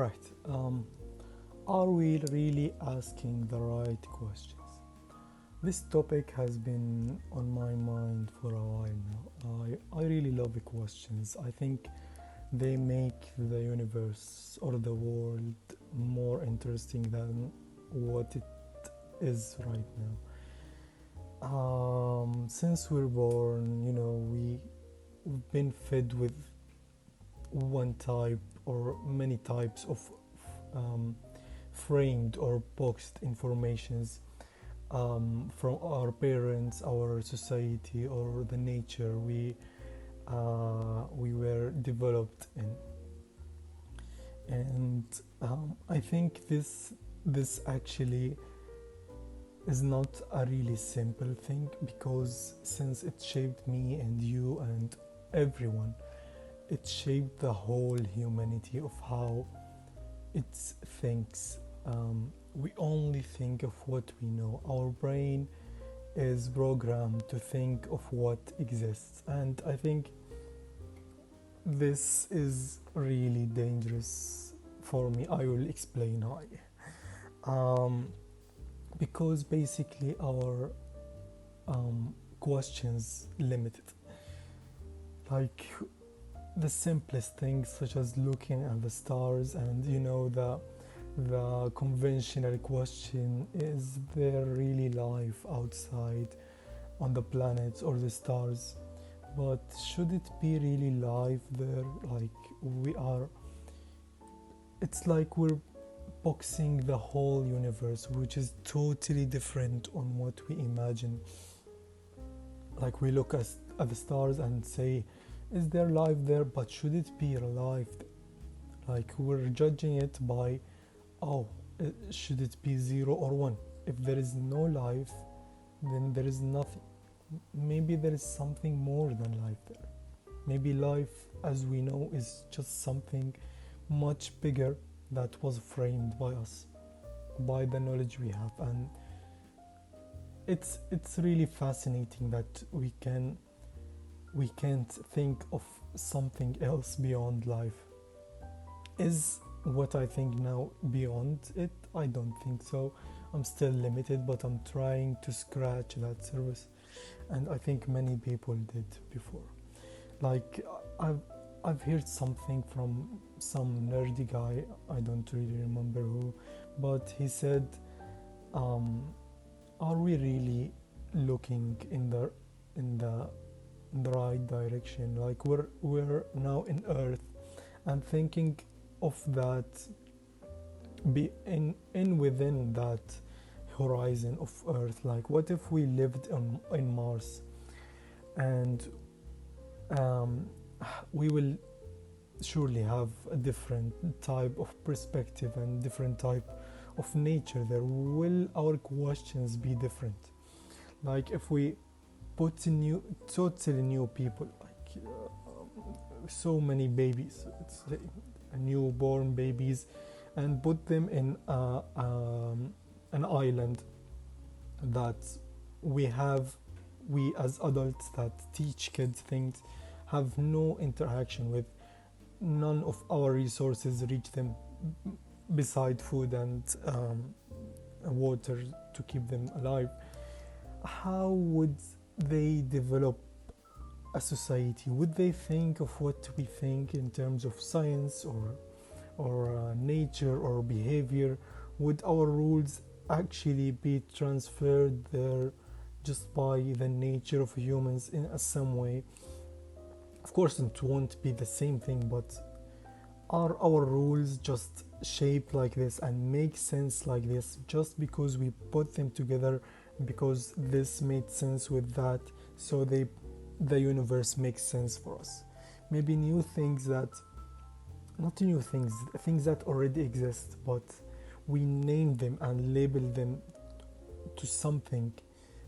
Alright, are we really asking the right questions? This topic has been on my mind for a while now. I really love the questions. I think they make the universe or the world more interesting than what it is right now. Since we're born, we've been fed with one type or many types of um, framed or boxed informations from our parents, our society, or the nature we were developed in. And I think this actually is not a really simple thing, because since it shaped me and you and everyone, it shaped the whole humanity of how it thinks. We only think of what we know. Our brain is programmed to think of what exists, and I think this is really dangerous for me. I will explain why. Because basically our questions limited, like the simplest things such as looking at the stars, and the conventional question, is there really life outside on the planets or the stars? But should it be really life there? Like we are, it's like we're boxing the whole universe, which is totally different on what we imagine. Like we look at the stars and say, is there life there? But should it be life? Like we're judging it by, oh, should it be 0 or 1? If there is no life, then there is nothing. Maybe there is something more than life there. Maybe life as we know is just something much bigger that was framed by us, by the knowledge we have. And it's really fascinating that we can't think of something else beyond life. Is what I think now beyond it? I don't think so. I'm still limited, but I'm trying to scratch that surface, and I think many people did before. Like I've heard something from some nerdy guy, I don't really remember who, but he said, are we really looking in the right direction? Like we're now in Earth and thinking of that, be in within that horizon of Earth. Like what if we lived in Mars, and we will surely have a different type of perspective and different type of nature there. Will our questions be different? Like if we put totally new people, like so many babies, it's newborn babies, and put them in an island that we as adults that teach kids things have no interaction with. None of our resources reach them beside food and water to keep them alive. How would they develop a society? Would they think of what we think in terms of science or nature or behavior? Would our rules actually be transferred there just by the nature of humans in some way? Of course it won't be the same thing, but are our rules just shaped like this and make sense like this just because we put them together, because this made sense with that, so the universe makes sense for us? Maybe things that already exist, but we name them and label them to something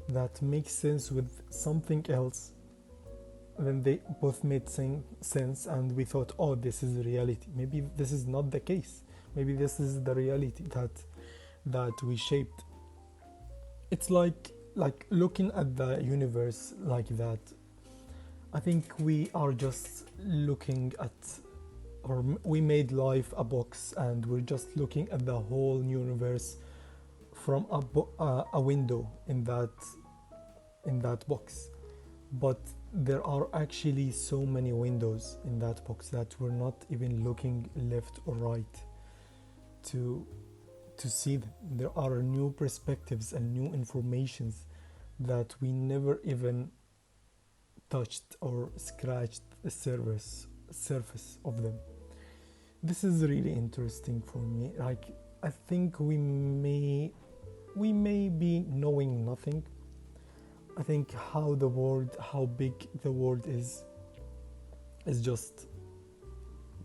that makes sense with something else. Then they both made sense, and we thought, oh, this is reality. Maybe this is not the case. Maybe this is the reality that we shaped. It's like looking at the universe like that. I think we are just looking at we made life a box and we're just looking at the whole universe from a window in that box. But there are actually so many windows in that box that we're not even looking left or right to see them. There are new perspectives and new informations that we never even touched or scratched the surface of them. This is really interesting for me. Like, I think we may be knowing nothing. I think how big the world is just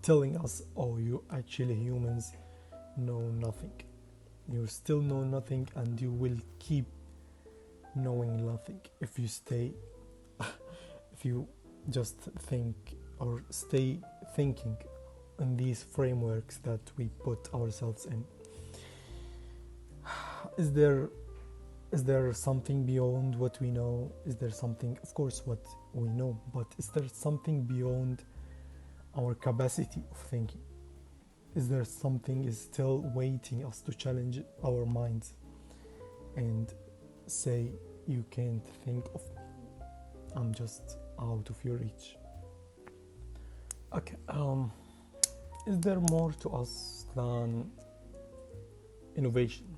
telling us, oh, you actually humans know nothing. You still know nothing, and you will keep knowing nothing if you stay, if you just think or stay thinking in these frameworks that we put ourselves in. Is there something beyond what we know? Is there something, of course, what we know, but is there something beyond our capacity of thinking? Is there something is still waiting us to challenge our minds and say, you can't think of me, I'm just out of your reach? Okay, is there more to us than innovation?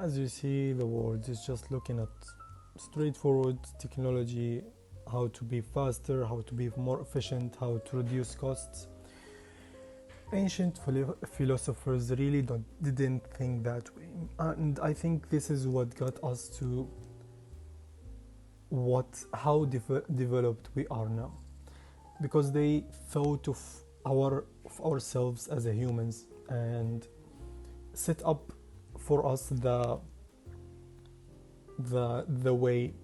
As you see, the world is just looking at straightforward technology, how to be faster, how to be more efficient, how to reduce costs. Ancient philosophers really didn't think that way, and I think this is what got us to how developed we are now, because they thought of ourselves as a humans and set up for us the way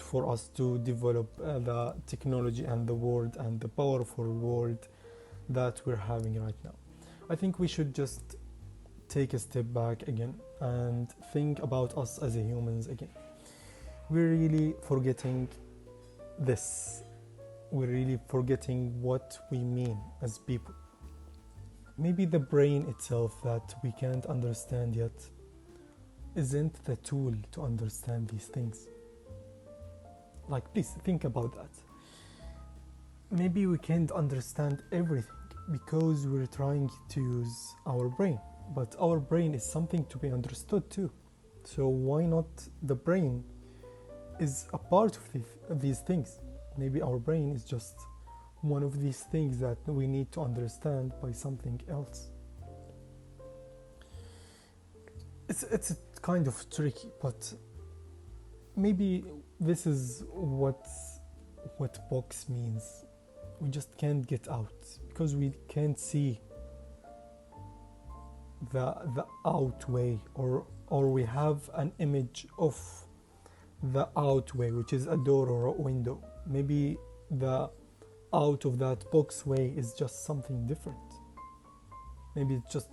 for us to develop the technology and the world and the powerful world that we're having right now. I think we should just take a step back again and think about us as a humans again. We're really forgetting this. We're really forgetting what we mean as people. Maybe the brain itself that we can't understand yet isn't the tool to understand these things. Like, please think about that. Maybe we can't understand everything because we're trying to use our brain, but our brain is something to be understood too. So why not the brain is a part of these things? Maybe our brain is just one of these things that we need to understand by something else. It's kind of tricky, but maybe this is what box means. We just can't get out because we can't see the out way, or we have an image of the out way, which is a door or a window. Maybe the out of that box way is just something different. Maybe it's just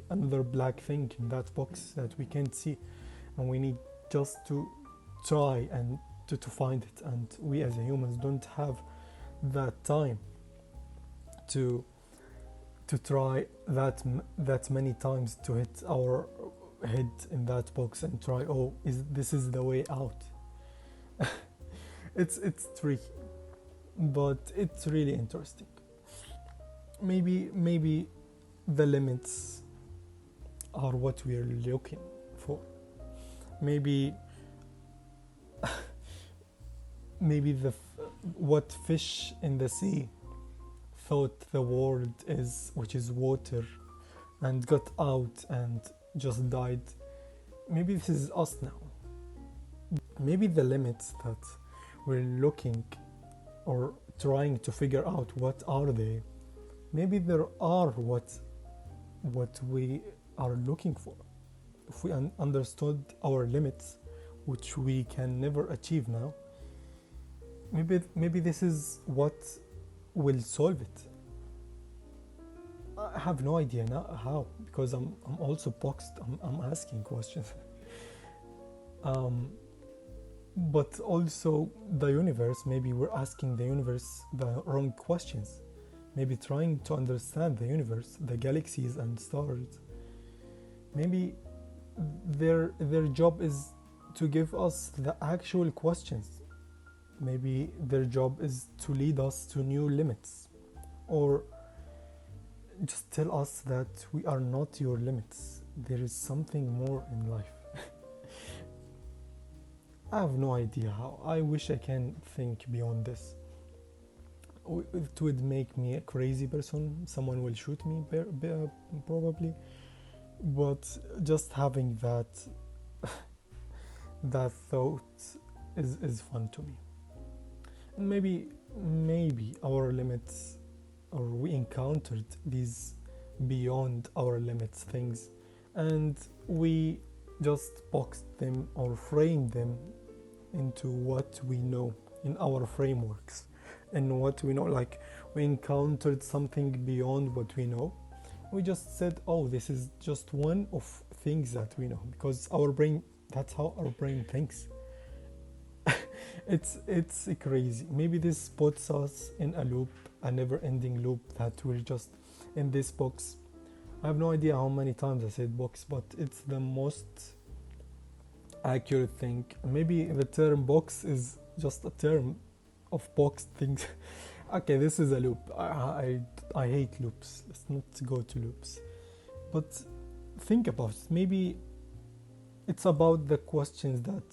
another black thing in that box that we can't see, and we need just to try and to find it. And we as humans don't have that time to try that many times to hit our head in that box and try, this is the way out. It's tricky, but it's really interesting. Maybe the limits are what we're looking for. Maybe what fish in the sea thought the world is, which is water, and got out and just died. Maybe this is us now. Maybe the limits that we're looking or trying to figure out, what are they? Maybe there are what we are looking for. If we understood our limits, which we can never achieve now, maybe this is what will solve it. I have no idea now how, because I'm also boxed. I'm asking questions. But also the universe, maybe we're asking the universe the wrong questions. maybe trying to understand the universe, the galaxies and stars. Maybe their job is to give us the actual questions. Maybe their job is to lead us to new limits, or just tell us that we are not your limits. There is something more in life. I have no idea how. I wish I can think beyond this. It would make me a crazy person. Someone will shoot me, probably. But just having that thought is fun to me. And maybe our limits, or we encountered these beyond our limits things, and we just boxed them or framed them into what we know in our frameworks. And what we know, like, we encountered something beyond what we know. We just said, oh, this is just one of things that we know, because our brain, that's how our brain thinks. It's crazy. Maybe this puts us in a loop, a never-ending loop, that we're just in this box. I have no idea how many times I said box, but it's the most accurate thing. Maybe the term box is just a term of boxed things. Okay, this is a loop. I hate loops. Let's not go to loops. But think about it. Maybe it's about the questions that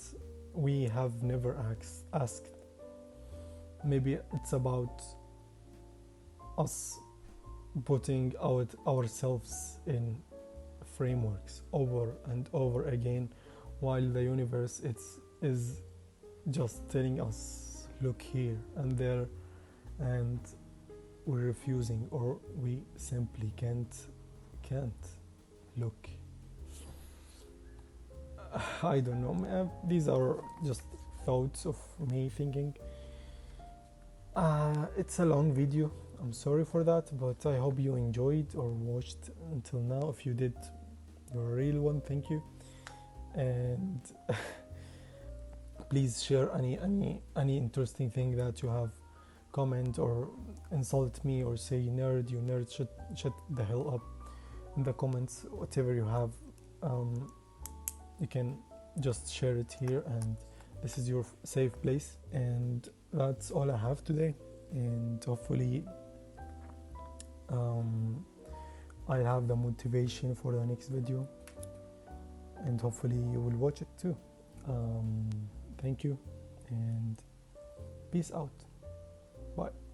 we have never asked. Maybe it's about us putting out ourselves in frameworks over and over again, while the universe is just telling us, look here and there, and we're refusing, or we simply can't look. I don't know. These are just thoughts of me thinking. It's a long video. I'm sorry for that, but I hope you enjoyed or watched until now. If you did, you're a real one. Thank you. And please share any interesting thing that you have. Comment or insult me or say nerd, you nerd, shut the hell up in the comments. Whatever you have, you can just share it here, and this is your safe place. And that's all I have today, and hopefully I'll have the motivation for the next video, and hopefully you will watch it too. Thank you, and peace out. Bye.